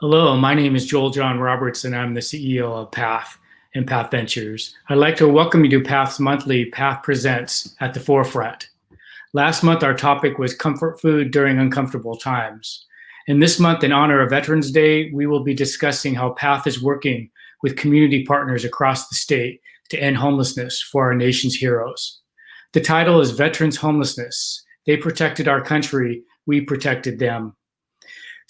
Hello, my name is Joel John Roberts, and I'm the CEO of Path and Path Ventures. I'd like to welcome you to Path's monthly Path Presents at the Forefront. Last month, our topic was comfort food during uncomfortable times. And this month, in honor of Veterans Day, we will be discussing how Path is working with community partners across the state to end homelessness for our nation's heroes. The title is Veterans Homelessness. They protected our country, we protected them.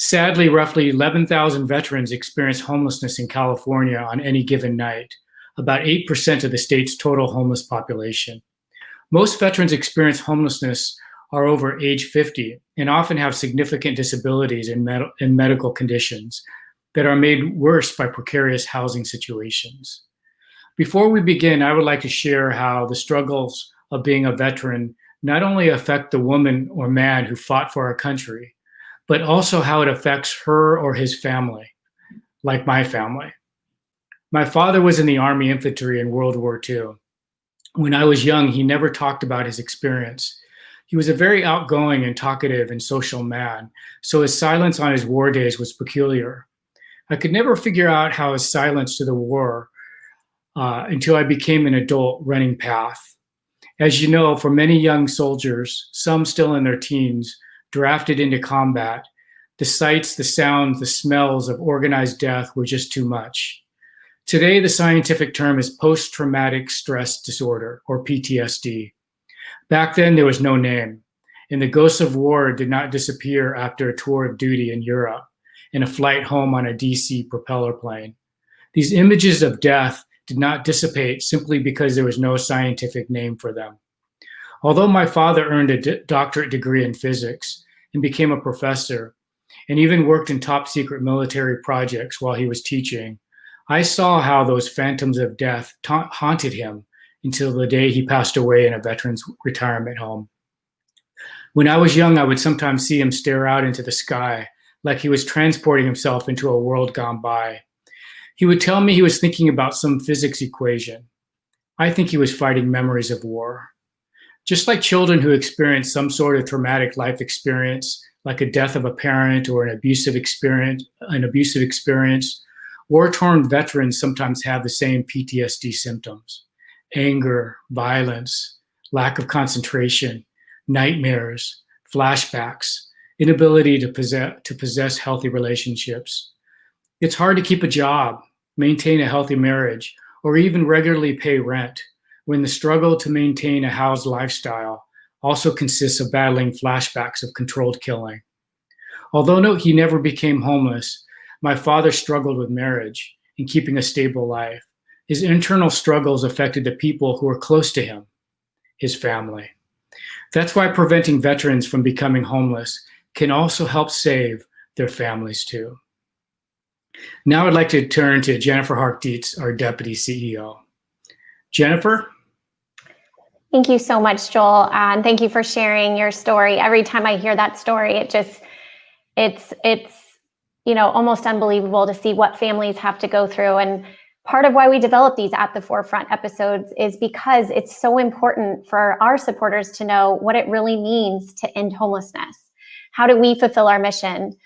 Sadly, roughly 11,000 veterans experience homelessness in California on any given night, about 8% of the state's total homeless population. Most veterans experience homelessness are over age 50 and often have significant disabilities and medical conditions that are made worse by precarious housing situations. Before we begin, I would like to share how the struggles of being a veteran not only affect the woman or man who fought for our country, but also how it affects her or his family, like my family. My father was in the Army infantry in World War II. When I was young, he never talked about his experience. He was a very outgoing and talkative and social man, so his silence on his war days was peculiar. I could never figure out how his silence to the war until I became an adult running Path. As you know, for many young soldiers, some still in their teens, drafted into combat, the sights, the sounds, the smells of organized death were just too much. Today, the scientific term is post-traumatic stress disorder, or PTSD. Back then, there was no name, and the ghosts of war did not disappear after a tour of duty in Europe and a flight home on a DC propeller plane. These images of death did not dissipate simply because there was no scientific name for them. Although my father earned a doctorate degree in physics and became a professor, and even worked in top secret military projects while he was teaching, I saw how those phantoms of death haunted him until the day he passed away in a veteran's retirement home. When I was young, I would sometimes see him stare out into the sky like he was transporting himself into a world gone by. He would tell me he was thinking about some physics equation. I think he was fighting memories of war. Just like children who experience some sort of traumatic life experience, like a death of a parent or an abusive experience, war-torn veterans sometimes have the same PTSD symptoms: anger, violence, lack of concentration, nightmares, flashbacks, inability to possess healthy relationships. It's hard to keep a job, maintain a healthy marriage, or even regularly pay rent when the struggle to maintain a housed lifestyle also consists of battling flashbacks of controlled killing. Although he never became homeless, my father struggled with marriage and keeping a stable life. His internal struggles affected the people who were close to him, his family. That's why preventing veterans from becoming homeless can also help save their families too. Now I'd like to turn to Jennifer Hark-Dietz, our Deputy CEO. Jennifer? Thank you so much, Joel, and thank you for sharing your story. Every time I hear that story, it's almost unbelievable to see what families have to go through. And part of why we develop these At the Forefront episodes is because it's so important for our supporters to know what it really means to end homelessness. How do we fulfill our mission?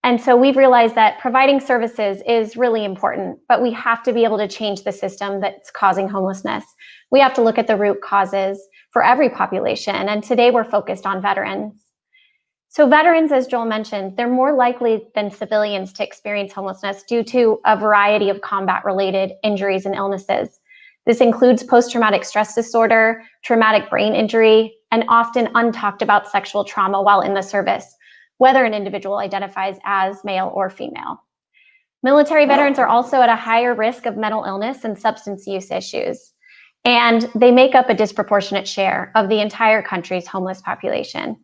And so we've realized that providing services is really important, but we have to be able to change the system that's causing homelessness. We have to look at the root causes for every population. And today we're focused on veterans. So veterans, as Joel mentioned, they're more likely than civilians to experience homelessness due to a variety of combat-related injuries and illnesses. This includes post-traumatic stress disorder, traumatic brain injury, and often untalked about sexual trauma while in the service, whether an individual identifies as male or female. Military veterans are also at a higher risk of mental illness and substance use issues, and they make up a disproportionate share of the entire country's homeless population.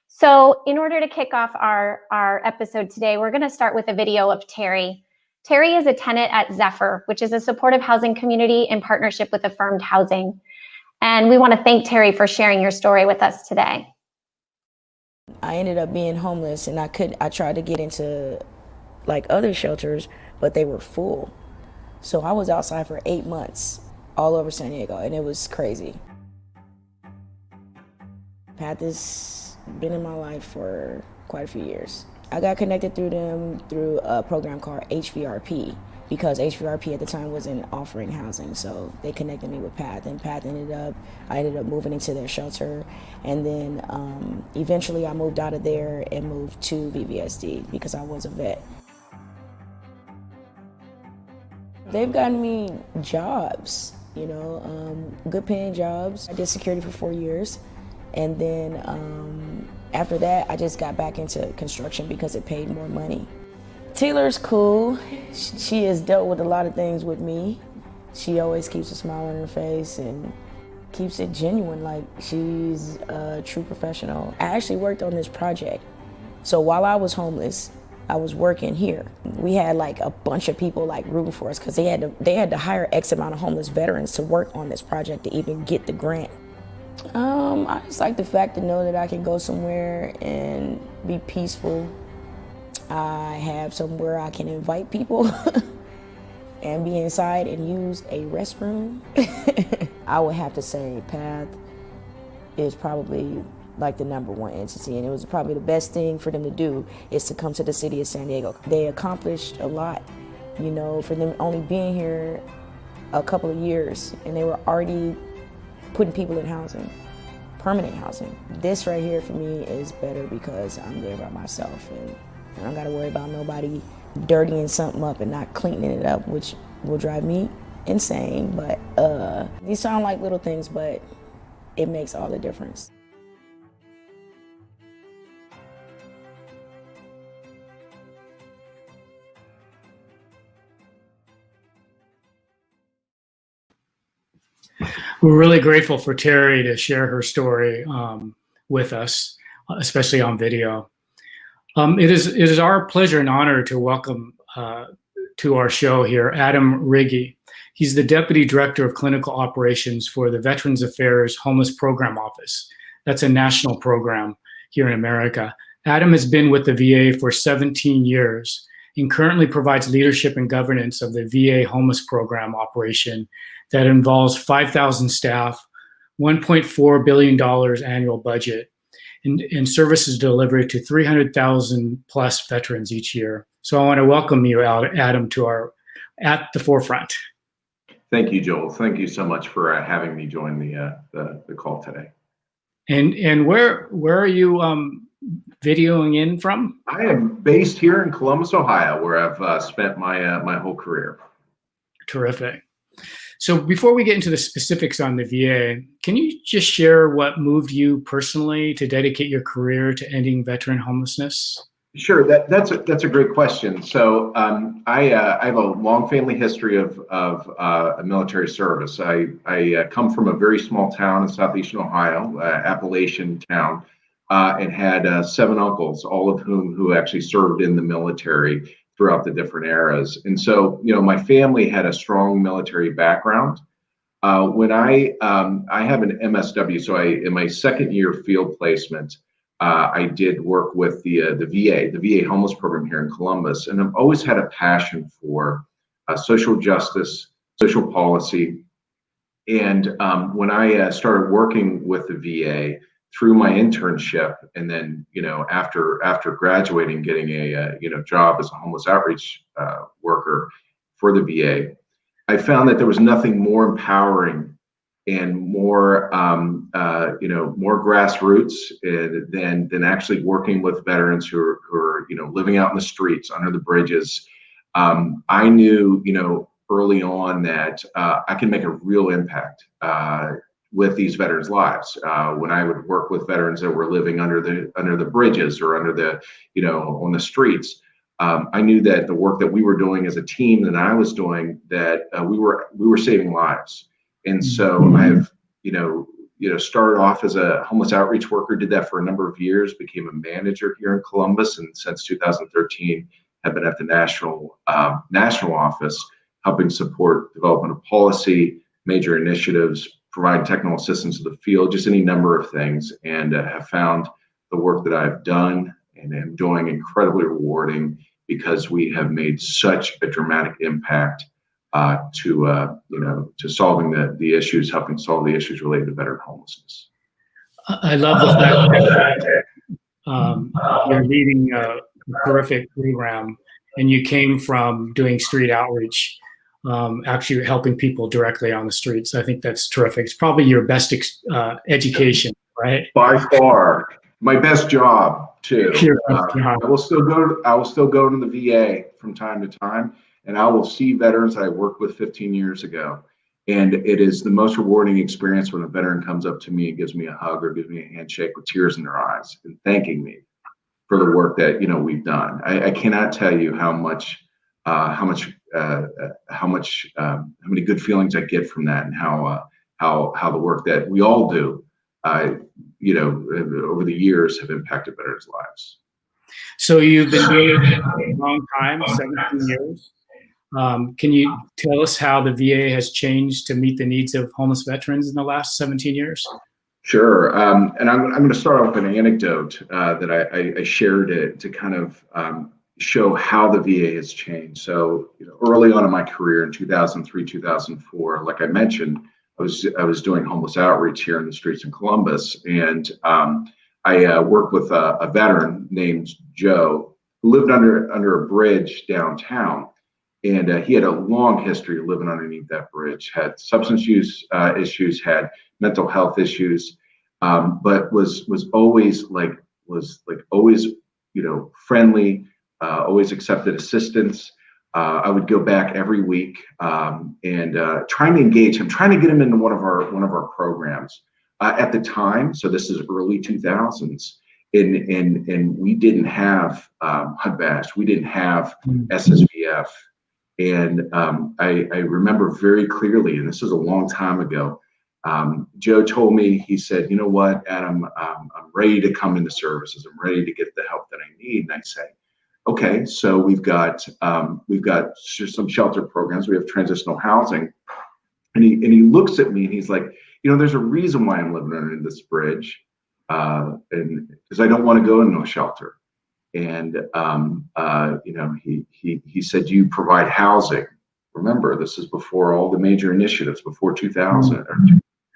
So in order to kick off our episode today, we're going to start with a video of Terry. Terry is a tenant at Zephyr, which is a supportive housing community in partnership with Affirmed Housing. And we want to thank Terry for sharing your story with us today. I ended up being homeless, and I tried to get into like other shelters, but they were full. So I was outside for 8 months all over San Diego, and it was crazy. I've had this been in my life for quite a few years. I got connected through them through a program called HVRP, because HVRP at the time wasn't offering housing. So they connected me with PATH, and I ended up moving into their shelter. And then eventually I moved out of there and moved to VVSD because I was a vet. They've gotten me jobs, you know, good paying jobs. I did security for 4 years. And then after that, I just got back into construction because it paid more money. Taylor's cool. She has dealt with a lot of things with me. She always keeps a smile on her face and keeps it genuine, like she's a true professional. I actually worked on this project. So while I was homeless, I was working here. We had like a bunch of people like rooting for us because they had to hire X amount of homeless veterans to work on this project to even get the grant. I just like the fact to know that I can go somewhere and be peaceful. I have somewhere I can invite people and be inside and use a restroom. I would have to say PATH is probably like the #1 entity, and it was probably the best thing for them to do is to come to the city of San Diego. They accomplished a lot, you know, for them only being here a couple of years, and they were already putting people in housing, permanent housing. This right here for me is better because I'm there by myself, and I don't gotta worry about nobody dirtying something up and not cleaning it up, which will drive me insane. But these sound like little things, but it makes all the difference. We're really grateful for Terry to share her story with us, especially on video. It is our pleasure and honor to welcome to our show here Adam Riggy. He's the Deputy Director of Clinical Operations for the Veterans Affairs Homeless Program Office. That's a national program here in America. Adam has been with the VA for 17 years and currently provides leadership and governance of the VA Homeless Program operation that involves 5,000 staff, $1.4 billion annual budget, and services delivered to 300,000 plus veterans each year. So I want to welcome you, Adam, to our At the Forefront. Thank you, Joel. Thank you so much for having me join the call today. And where are you videoing in from? I am based here in Columbus, Ohio, where I've spent my whole career. Terrific. So before we get into the specifics on the VA, can you just share what moved you personally to dedicate your career to ending veteran homelessness? Sure, that's a great question. So I have a long family history of military service. I come from a very small town in southeastern Ohio, Appalachian town, and had 7 uncles, all of who actually served in the military throughout the different eras. And so, you know, my family had a strong military background. When I have an MSW, so in my second year field placement, I did work with the VA homeless program here in Columbus, and I've always had a passion for social justice, social policy. And when I started working with the VA through my internship, and then, you know, after graduating, getting a job as a homeless outreach worker for the VA, I found that there was nothing more empowering and more more grassroots than actually working with veterans who are living out in the streets, under the bridges. I knew, early on that I can make a real impact with these veterans' lives. When I would work with veterans that were living under the bridges or under the on the streets, I knew that the work that we were doing as a team, that I was doing, that we were saving lives. And so I've started off as a homeless outreach worker, did that for a number of years, became a manager here in Columbus, and since 2013 have been at the national office, helping support development of policy, major initiatives, provide technical assistance to the field, just any number of things, and have found the work that I've done and am doing incredibly rewarding, because we have made such a dramatic impact to solving the issues, helping solve the issues related to veteran homelessness. I love the fact that you're leading terrific program, and you came from doing street outreach, actually helping people directly on the streets. I think that's terrific. It's probably your best education, right? By far, my best job too. Your best job. I will still go to the VA from time to time, and I will see veterans that I worked with 15 years ago. And it is the most rewarding experience when a veteran comes up to me and gives me a hug or gives me a handshake with tears in their eyes and thanking me for the work that we've done. I cannot tell you how many good feelings I get from that, and how the work that we all do, over the years have impacted veterans' lives. So you've been doing it for a long time, 17 years. Can you tell us how the VA has changed to meet the needs of homeless veterans in the last 17 years? Sure. And I'm going to start off with an anecdote that I shared to kind of show how the VA has changed. So, early on in my career in 2003, 2004, like I mentioned, I was doing homeless outreach here in the streets in Columbus, and I worked with a veteran named Joe who lived under a bridge downtown. And he had a long history of living underneath that bridge, had substance use issues, had mental health issues, but was always friendly, always accepted assistance. I would go back every week and trying to engage him, trying to get him into one of our programs. At the time, so this is early 2000s, and we didn't have HUD-VASH, we didn't have SSVF. And I remember very clearly, and this is a long time ago, Joe told me, he said, "You know what, Adam, I'm ready to come into services. I'm ready to get the help that I need." And I say, "Okay, so we've got some shelter programs. We have transitional housing." And he looks at me and he's like, "There's a reason why I'm living under this bridge, and because I don't want to go into a shelter." And he said, "You provide housing." Remember, this is before all the major initiatives, before 2000 or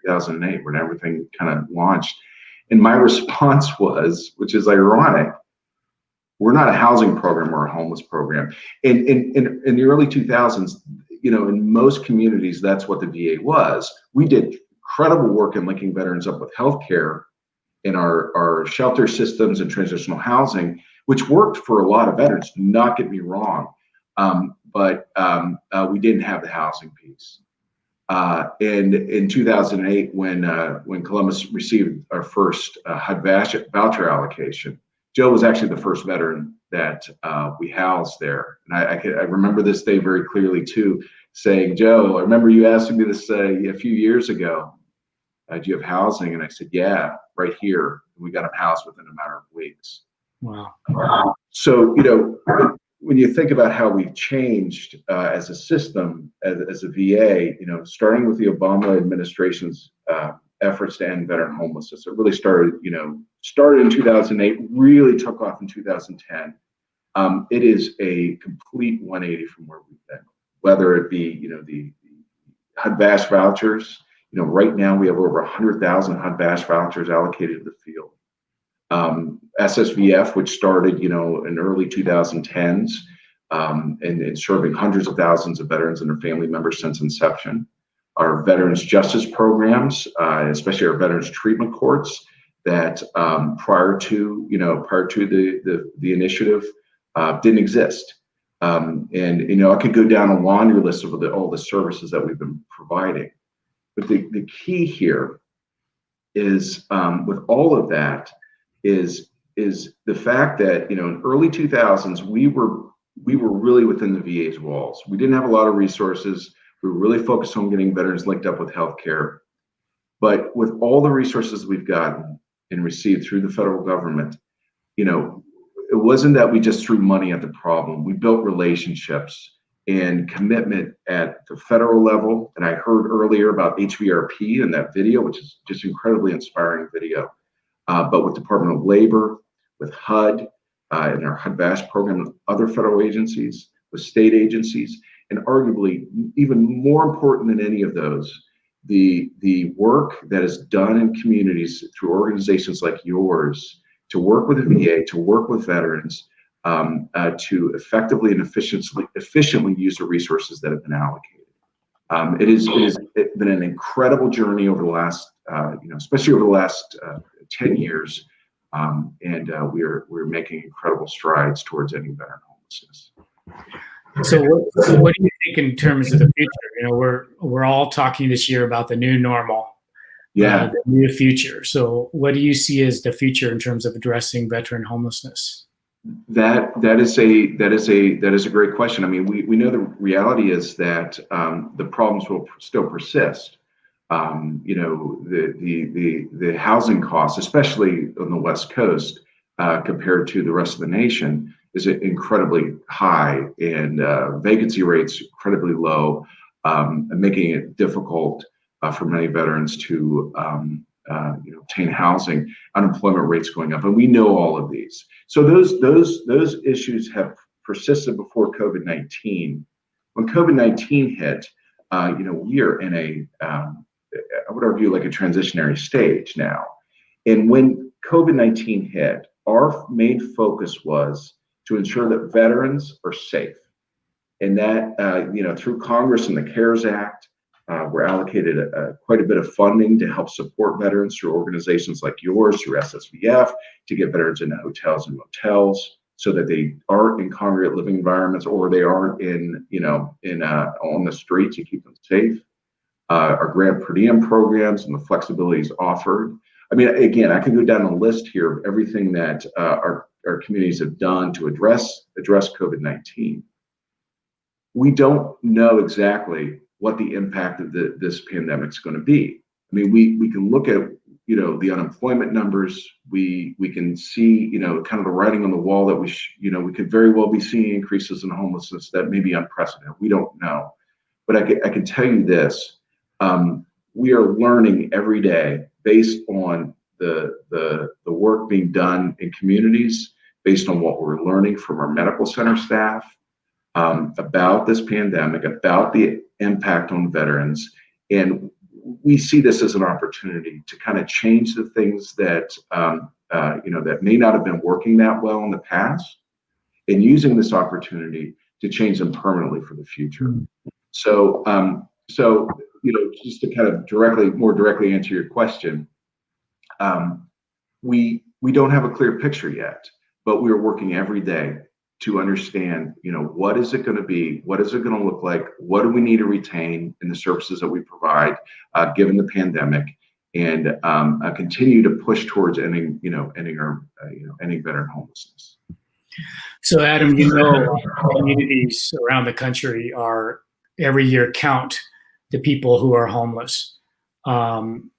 2008, when everything kind of launched. And my response was, which is ironic, we're not a housing program, we're a homeless program. In the early 2000s, in most communities, that's what the VA was. We did incredible work in linking veterans up with healthcare in our shelter systems and transitional housing, which worked for a lot of veterans, do not get me wrong, but we didn't have the housing piece. And in 2008, when Columbus received our first HUD-VASH voucher allocation, Joe was actually the first veteran that we housed there. And I remember this day very clearly too, saying, "Joe, I remember you asking me this a few years ago, do you have housing?" And I said, "Yeah, right here." And we got him housed within a matter of weeks. Wow. So, when you think about how we've changed as a system, as a VA, starting with the Obama administration's efforts to end veteran homelessness, it really started in 2008, really took off in 2010. It is a complete 180 from where we've been, whether it be, the HUD-VASH vouchers. Right now we have over 100,000 HUD-VASH vouchers allocated to the field. SSVF, which started, in early 2010s, and serving hundreds of thousands of veterans and their family members since inception. Our veterans justice programs, especially our veterans treatment courts, that prior to the initiative didn't exist. And I could go down a laundry list of all the services that we've been providing. But the key here is, with all of that, is the fact that in early 2000s we were really within the VA's walls. We didn't have a lot of resources. We were really focused on getting veterans linked up with healthcare. But with all the resources we've gotten and received through the federal government, it wasn't that we just threw money at the problem. We built relationships and commitment at the federal level. And I heard earlier about HVRP in that video, which is just incredibly inspiring video. But with Department of Labor, with HUD, and our HUD-VASH program, and other federal agencies, with state agencies, and arguably even more important than any of those, the work that is done in communities through organizations like yours to work with the VA, to work with veterans, to effectively and efficiently use the resources that have been allocated. It has been an incredible journey over the last, especially over the last 10 years, and we're making incredible strides towards ending veteran homelessness. So what do you think in terms of the future? We're all talking this year about the new normal, the new future. So what do you see as the future in terms of addressing veteran homelessness? That is a great question. I mean, we know the reality is that the problems will still persist. The housing costs, especially on the West Coast, compared to the rest of the nation, is incredibly high, and vacancy rates incredibly low, making it difficult for many veterans to obtain housing. Unemployment rates going up, and we know all of these. So those issues have persisted before COVID-19. When COVID-19 hit, we are in I would argue, like a transitionary stage now. And when COVID-19 hit, our main focus was to ensure that veterans are safe, and that through Congress and the CARES Act, we're allocated quite a bit of funding to help support veterans through organizations like yours, through SSVF, to get veterans into hotels and motels so that they aren't in congregate living environments, or they aren't on the streets, to keep them safe. Our grant per diem programs and the flexibilities offered. I mean, again, I can go down a list here of everything that our communities have done to address COVID-19. We don't know exactly what the impact of this pandemic is going to be. I mean, we can look at the unemployment numbers. We can see kind of the writing on the wall that we could very well be seeing increases in homelessness that may be unprecedented. We don't know, but I can tell you this: we are learning every day based on the work being done in communities, based on what we're learning from our medical center staff about this pandemic, about the impact on veterans. And we see this as an opportunity to kind of change the things that that may not have been working that well in the past, and using this opportunity to change them permanently for the future. So just to kind of more directly answer your question, we don't have a clear picture yet, but we are working every day to understand, what is it going to be? What is it going to look like? What do we need to retain in the services that we provide, given the pandemic, and continue to push towards ending veteran homelessness. So, Adam, communities around the country are every year count the people who are homeless, and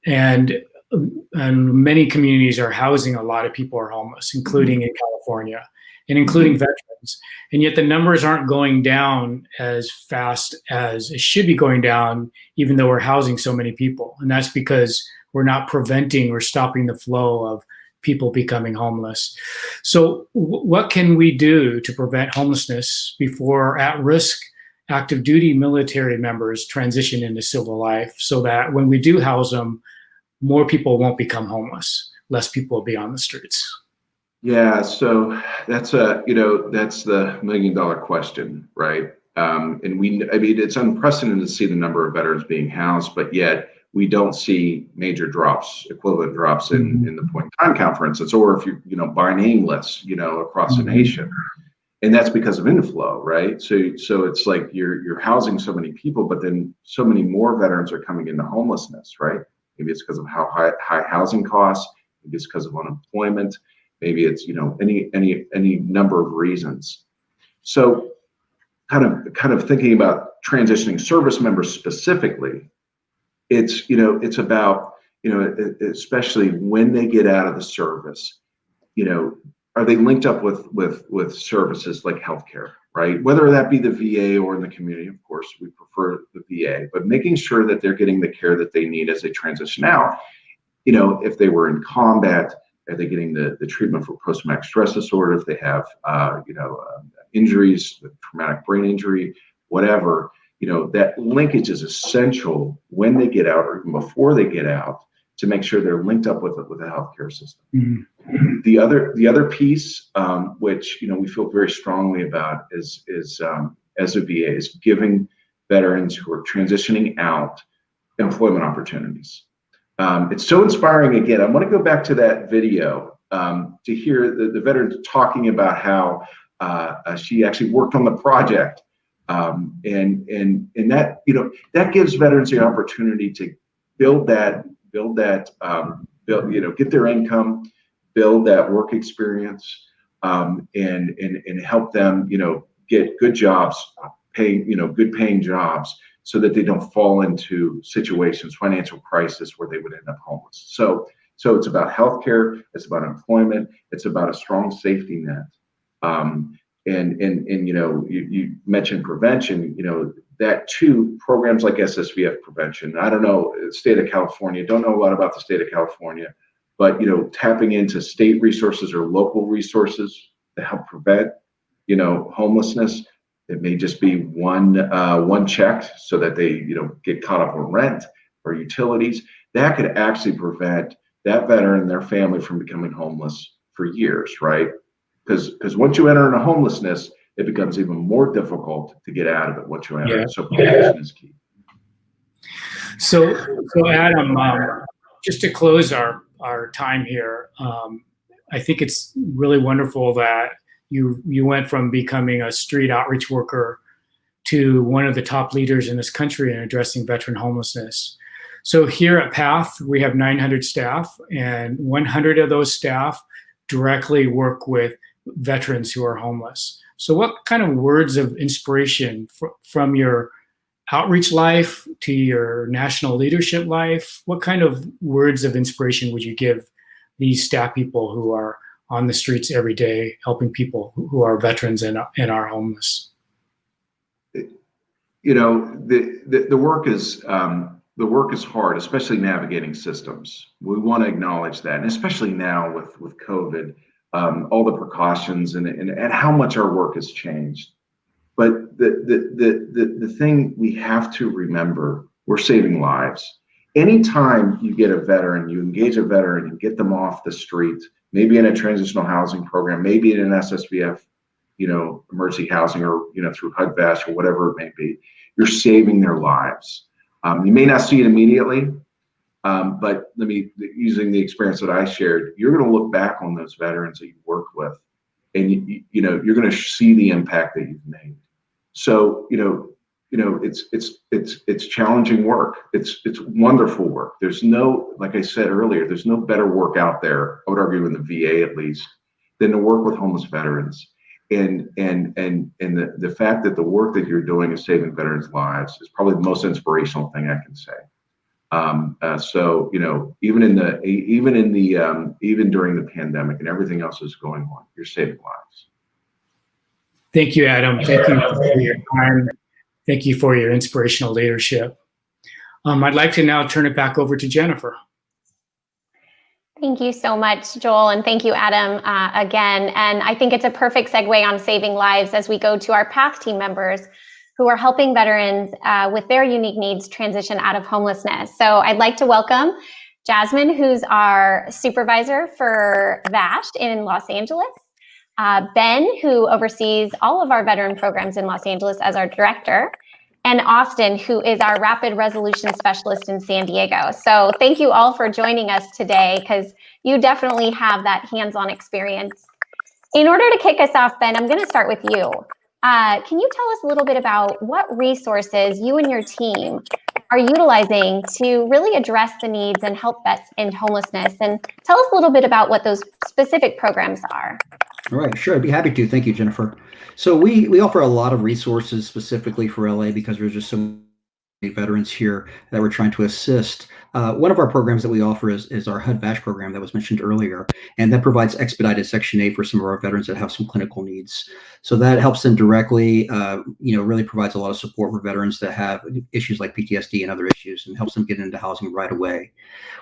many communities are housing a lot of people who are homeless, including in California and including veterans. And yet the numbers aren't going down as fast as it should be going down, even though we're housing so many people. And that's because we're not preventing or stopping the flow of people becoming homeless. So what can we do to prevent homelessness before at-risk active duty military members transition into civil life, so that when we do house them, more people won't become homeless, less people will be on the streets? Yeah, so that's the $1 million question, right? It's unprecedented to see the number of veterans being housed, but yet we don't see major equivalent drops in the point in time count, for instance, or if you by name lists, across the nation. And that's because of inflow, right? So it's like you're housing so many people, but then so many more veterans are coming into homelessness, right? Maybe it's because of how high housing costs, maybe it's because of unemployment, maybe it's any number of reasons. So kind of thinking about transitioning service members specifically, it's about, especially when they get out of the service, are they linked up with services like healthcare, right? Whether that be the VA or in the community, of course, we prefer the VA, but making sure that they're getting the care that they need as they transition out. If they were in combat, are they getting the treatment for post-traumatic stress disorder? If they have, injuries, traumatic brain injury, whatever, that linkage is essential when they get out or even before they get out, to make sure they're linked up with the healthcare system. Mhm. The other piece, which we feel very strongly about, is as a VA, is giving veterans who are transitioning out employment opportunities. It's so inspiring. Again, I want to go back to that video to hear the veteran talking about how she actually worked on the project, and that that gives veterans the opportunity to get their income, build that work experience, and help them get good jobs, good paying jobs, so that they don't fall into situations, financial crisis, where they would end up homeless. So it's about healthcare, it's about employment, it's about a strong safety net. You mentioned prevention, that too, programs like SSVF prevention. I don't know, state of California, don't know a lot about the state of California, but tapping into state resources or local resources to help prevent homelessness. It may just be one check, so that they get caught up on rent or utilities. That could actually prevent that veteran and their family from becoming homeless for years, right? Because once you enter into homelessness, it becomes even more difficult to get out of it once you enter. Yeah. So prevention is key. So Adam, just to close our time here, I think it's really wonderful that you went from becoming a street outreach worker to one of the top leaders in this country in addressing veteran homelessness. So here at PATH, we have 900 staff, and 100 of those staff directly work with veterans who are homeless. So what kind of words of inspiration from your outreach life to your national leadership life, what kind of words of inspiration would you give these staff people who are on the streets every day helping people who are veterans and are homeless? The work is hard, especially navigating systems. We want to acknowledge that, and especially now with COVID, all the precautions and how much our work has changed. But the thing we have to remember, we're saving lives. Anytime you get a veteran, you engage a veteran and get them off the street, maybe in a transitional housing program, maybe in an SSVF, emergency housing, or through HUD-VASH or whatever it may be, you're saving their lives. You may not see it immediately, but using the experience that I shared, you're going to look back on those veterans that you worked with, and you're going to see the impact that you've made. So it's challenging work. It's wonderful work. There's no, like I said earlier, there's no better work out there, I would argue in the VA at least, than to work with homeless veterans. And the fact that the work that you're doing is saving veterans' lives is probably the most inspirational thing I can say. So even during the pandemic and everything else is going on, you're saving lives. Thank you, Adam. Thank you for your time. Thank you for your inspirational leadership. I'd like to now turn it back over to Jennifer. Thank you so much, Joel, and thank you, Adam, again. And I think it's a perfect segue on saving lives as we go to our PATH team members who are helping veterans with their unique needs transition out of homelessness. So I'd like to welcome Jasmine, who's our supervisor for VASH in Los Angeles, Ben, who oversees all of our veteran programs in Los Angeles as our director, and Austin, who is our rapid resolution specialist in San Diego. So thank you all for joining us today, because you definitely have that hands-on experience. In order to kick us off, Ben, I'm going to start with you. Can you tell us a little bit about what resources you and your team are utilizing to really address the needs and help vets in homelessness? And tell us a little bit about what those specific programs are. All right, sure, I'd be happy to. Thank you, Jennifer. So we offer a lot of resources specifically for LA because there's just so many veterans here that we're trying to assist. One of our programs that we offer is our HUD-VASH program that was mentioned earlier, and that provides expedited Section 8 for some of our veterans that have some clinical needs. So that helps them directly, really provides a lot of support for veterans that have issues like PTSD and other issues, and helps them get into housing right away.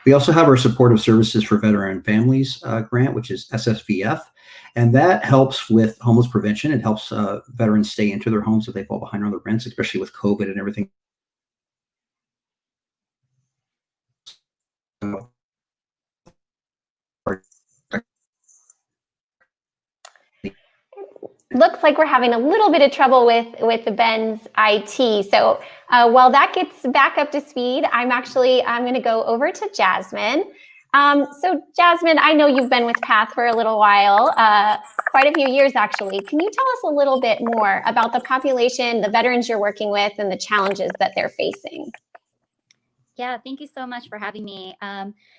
We also have our supportive services for veteran families grant, which is SSVF. And that helps with homeless prevention. It helps veterans stay into their homes if they fall behind on their rents, especially with COVID and everything. Looks like we're having a little bit of trouble with Ben's IT. So while that gets back up to speed, I'm going to go over to Jasmine. So Jasmine, I know you've been with PATH for a little while, quite a few years actually. Can you tell us a little bit more about the population, the veterans you're working with, and the challenges that they're facing? Yeah, thank you so much for having me.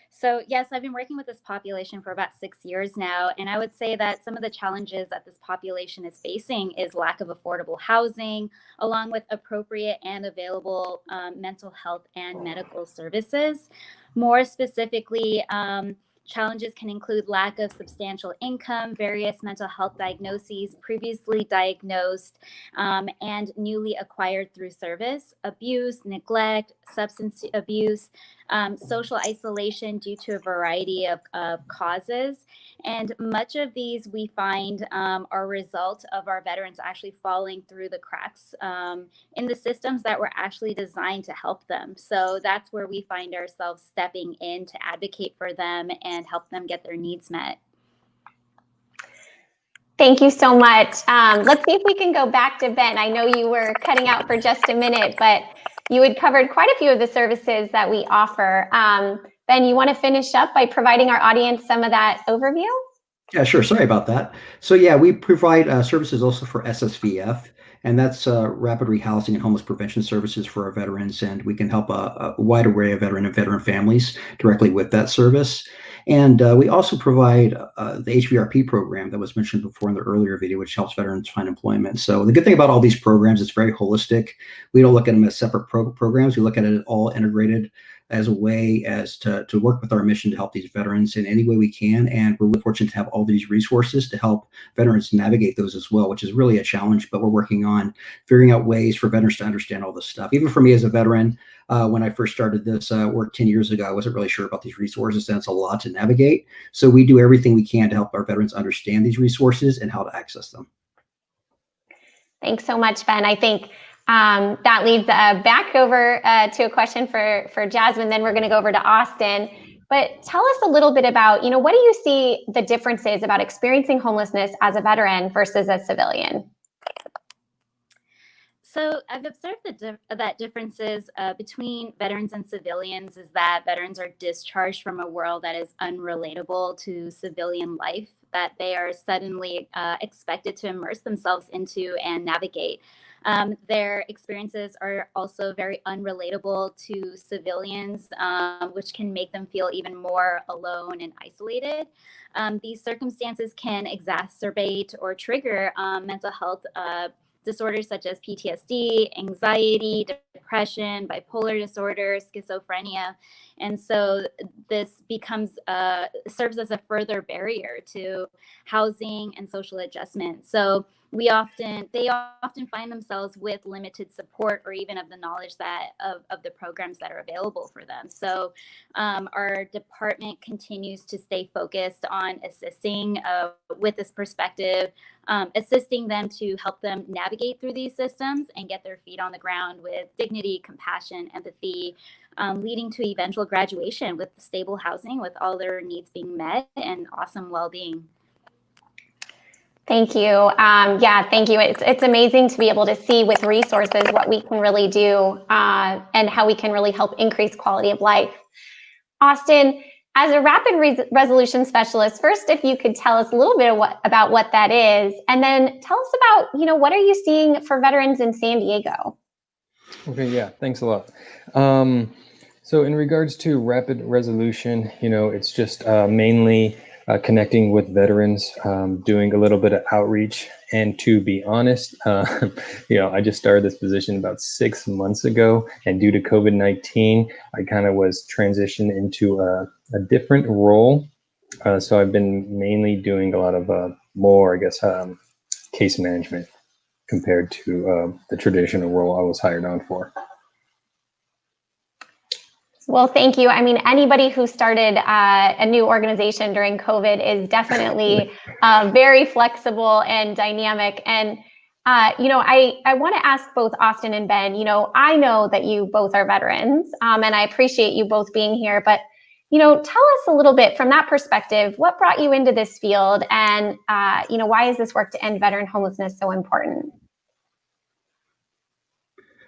So yes, I've been working with this population for about 6 years now, and I would say that some of the challenges that this population is facing is lack of affordable housing, along with appropriate and available mental health and medical services. More specifically, challenges can include lack of substantial income, various mental health diagnoses previously diagnosed and newly acquired through service, abuse, neglect, substance abuse, social isolation due to a variety of causes. And much of these we find are a result of our veterans actually falling through the cracks in the systems that were actually designed to help them. So that's where we find ourselves stepping in to advocate for them and help them get their needs met. Thank you so much. Let's see if we can go back to Ben. I know you were cutting out for just a minute, but you had covered quite a few of the services that we offer. Ben, you want to finish up by providing our audience some of that overview? Yeah, sure. Sorry about that. So yeah, we provide services also for SSVF, and that's rapid rehousing and homeless prevention services for our veterans. And we can help a wide array of veteran and veteran families directly with that service. And we also provide the HVRP program that was mentioned before in the earlier video, which helps veterans find employment. So the good thing about all these programs, it's very holistic. We don't look at them as separate programs. We look at it all integrated as a way as to work with our mission to help these veterans in any way we can. And we're really fortunate to have all these resources to help veterans navigate those as well, which is really a challenge, but we're working on figuring out ways for veterans to understand all this stuff. Even for me as a veteran, when I first started this work 10 years ago, I wasn't really sure about these resources, and it's a lot to navigate. So we do everything we can to help our veterans understand these resources and how to access them. Thanks so much, Ben. I think that leads back over to a question for Jasmine. Then we're going to go over to Austin. But tell us a little bit about, what do you see the differences about experiencing homelessness as a veteran versus a civilian? So I've observed that differences between veterans and civilians is that veterans are discharged from a world that is unrelatable to civilian life, that they are suddenly expected to immerse themselves into and navigate. Their experiences are also very unrelatable to civilians, which can make them feel even more alone and isolated. These circumstances can exacerbate or trigger mental health disorders such as PTSD, anxiety, depression, bipolar disorder, schizophrenia. And so this serves as a further barrier to housing and social adjustment. So they often find themselves with limited support or even of the knowledge of the programs that are available for them. So our department continues to stay focused on assisting with this perspective, assisting them to help them navigate through these systems and get their feet on the ground with dignity, compassion, empathy, leading to eventual graduation with stable housing, with all their needs being met, and awesome well-being. Thank you. Thank you. It's amazing to be able to see with resources what we can really do and how we can really help increase quality of life. Austin, as a rapid resolution specialist, first, if you could tell us a little bit about what that is, and then tell us about, what are you seeing for veterans in San Diego? Okay, yeah, thanks a lot. So in regards to rapid resolution, it's just mainly connecting with veterans, doing a little bit of outreach. And to be honest, I just started this position about 6 months ago, and due to COVID-19, I kind of was transitioned into a different role. So I've been mainly doing a lot of more, case management compared to the traditional role I was hired on for. Well, thank you. I mean, anybody who started a new organization during COVID is definitely very flexible and dynamic. And, I want to ask both Austin and Ben, I know that you both are veterans and I appreciate you both being here, but Tell us a little bit from that perspective, what brought you into this field, and why is this work to end veteran homelessness so important?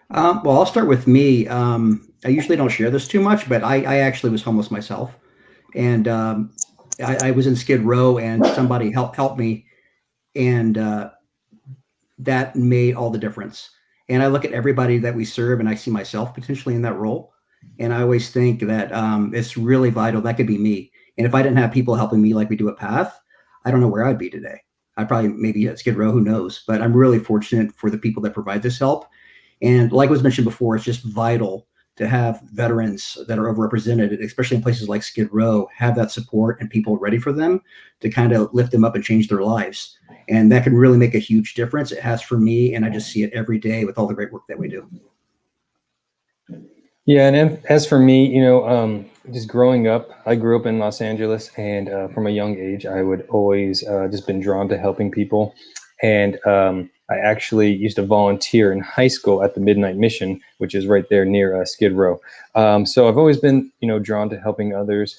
Well, I'll start with me. I usually don't share this too much, but I actually was homeless myself, and I was in Skid Row, and somebody helped me, and that made all the difference. And I look at everybody that we serve, and I see myself potentially in that role. And I always think that it's really vital. That could be me. And if I didn't have people helping me like we do at Path, I don't know where I'd be today. I'd probably maybe at Skid Row, who knows? But I'm really fortunate for the people that provide this help. And like was mentioned before, it's just vital to have veterans that are overrepresented, especially in places like Skid Row, have that support and people ready for them to kind of lift them up and change their lives. And that can really make a huge difference. It has for me, and I just see it every day with all the great work that we do. Yeah, and as for me, just growing up, I grew up in Los Angeles, and from a young age, I would always just been drawn to helping people. And I actually used to volunteer in high school at the Midnight Mission, which is right there near Skid Row. So I've always been, drawn to helping others.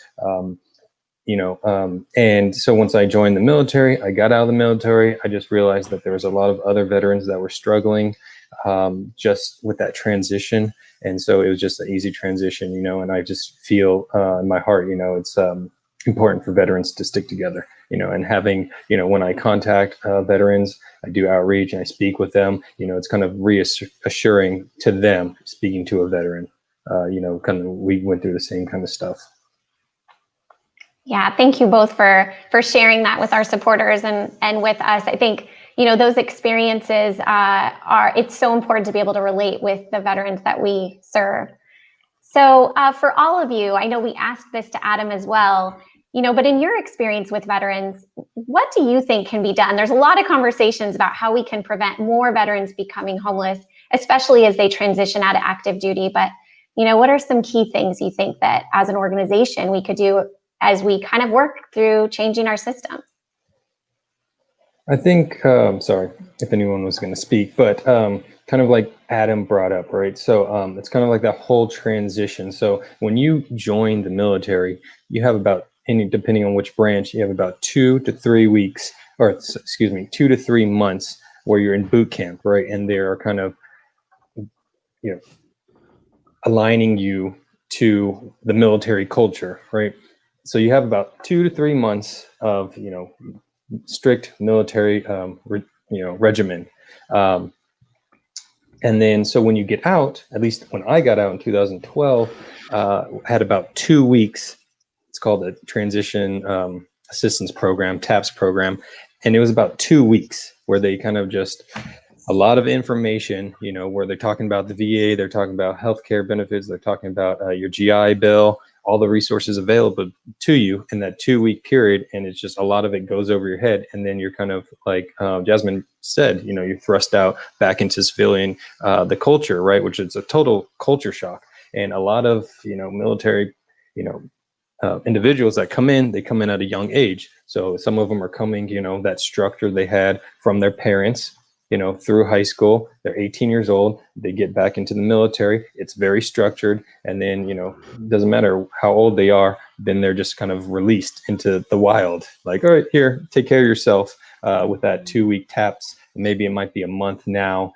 And so once I joined the military, I got out of the military, I just realized that there was a lot of other veterans that were struggling just with that transition. And so it was just an easy transition, and I just feel in my heart, it's important for veterans to stick together, and having, when I contact veterans, I do outreach and I speak with them, it's kind of reassuring to them speaking to a veteran, kind of, we went through the same kind of stuff. Yeah, thank you both for sharing that with our supporters and with us. I think, those experiences it's so important to be able to relate with the veterans that we serve. So for all of you, I know we asked this to Adam as well, but in your experience with veterans, what do you think can be done? There's a lot of conversations about how we can prevent more veterans becoming homeless, especially as they transition out of active duty. But, what are some key things you think that as an organization we could do as we kind of work through changing our system? I think, sorry if anyone was going to speak, but kind of like Adam brought up, right? So it's kind of like that whole transition. So when you join the military, you have about, depending on which branch, you have about 2 to 3 weeks, or 2 to 3 months where you're in boot camp, right? And they're kind of, aligning you to the military culture, right? So you have about 2 to 3 months of, strict military, regimen. And then, so when you get out, at least when I got out in 2012, had about 2 weeks. It's called the Transition Assistance Program, TAPS program. And it was about 2 weeks where they kind of just, a lot of information, where they're talking about the VA, they're talking about healthcare benefits, they're talking about your GI Bill, all the resources available to you in that 2 week period. And it's just a lot of it goes over your head. And then you're kind of like Jasmine said, you're thrust out back into civilian, the culture, right? Which is a total culture shock. And a lot of, military, individuals that come in, they come in at a young age. So some of them are coming, that structure they had from their parents, through high school. They're 18 years old. They get back into the military. It's very structured. And then, it doesn't matter how old they are, then they're just kind of released into the wild. Like, all right, here, take care of yourself with that 2 week TAPS. Maybe it might be a month now.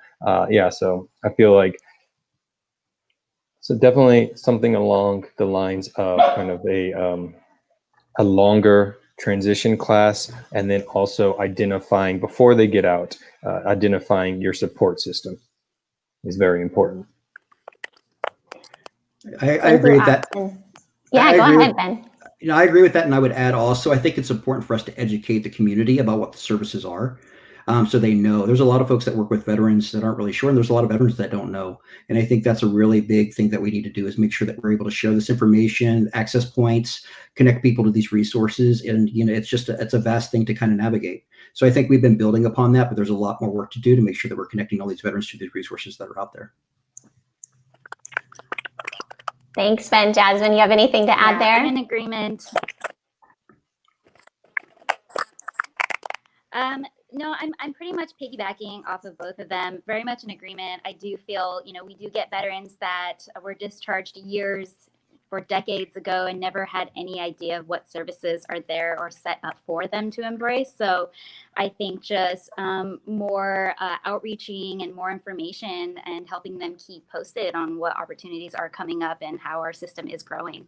So I feel like, so definitely something along the lines of kind of a longer transition class, and then also identifying before they get out, identifying your support system is very important. I agree with that. Yeah, go ahead, Ben. I agree with that, and I would add also, I think it's important for us to educate the community about what the services are, so they know. There's a lot of folks that work with veterans that aren't really sure, and there's a lot of veterans that don't know. And I think that's a really big thing that we need to do, is make sure that we're able to share this information, access points, connect people to these resources. And, it's a vast thing to kind of navigate. So I think we've been building upon that, but there's a lot more work to do to make sure that we're connecting all these veterans to these resources that are out there. Thanks, Ben. Jasmine, you have anything to add there? I'm in agreement. No, I'm pretty much piggybacking off of both of them. Very much in agreement. I do feel, we do get veterans that were discharged years for decades ago and never had any idea of what services are there or set up for them to embrace. So I think just more outreaching and more information and helping them keep posted on what opportunities are coming up and how our system is growing.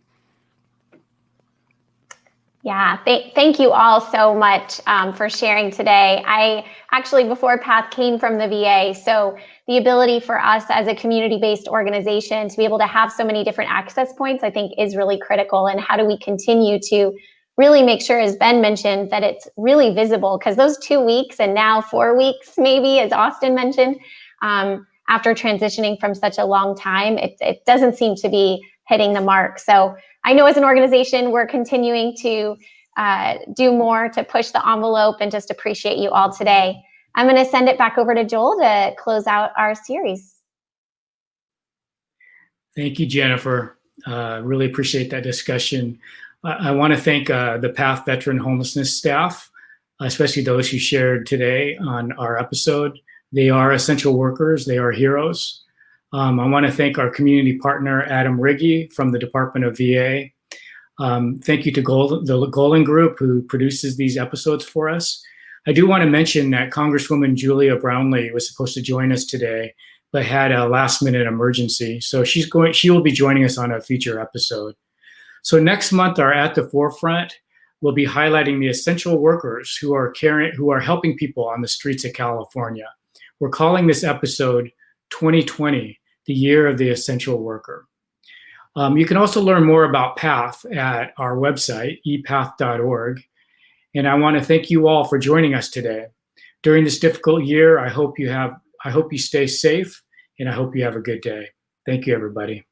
Yeah, thank you all so much for sharing today. I actually, before PATH, came from the VA, so the ability for us as a community-based organization to be able to have so many different access points, I think, is really critical. And how do we continue to really make sure, as Ben mentioned, that it's really visible? Because those 2 weeks and now 4 weeks, maybe, as Austin mentioned, after transitioning from such a long time, it doesn't seem to be hitting the mark. So I know as an organization, we're continuing to do more to push the envelope, and just appreciate you all today. I'm going to send it back over to Joel to close out our series. Thank you, Jennifer. Really appreciate that discussion. I want to thank the PATH Veteran Homelessness staff, especially those who shared today on our episode. They are essential workers. They are heroes. I want to thank our community partner, Adam Riggy from the Department of VA. Thank you to the Golden Group, who produces these episodes for us. I do want to mention that Congresswoman Julia Brownley was supposed to join us today, but had a last-minute emergency. So she will be joining us on a future episode. So next month, our At the Forefront will be highlighting the essential workers who are helping people on the streets of California. We're calling this episode 2020, the Year of the Essential Worker. You can also learn more about PATH at our website, epath.org. And I want to thank you all for joining us today. During this difficult year, I hope you stay safe, and I hope you have a good day. Thank you, everybody.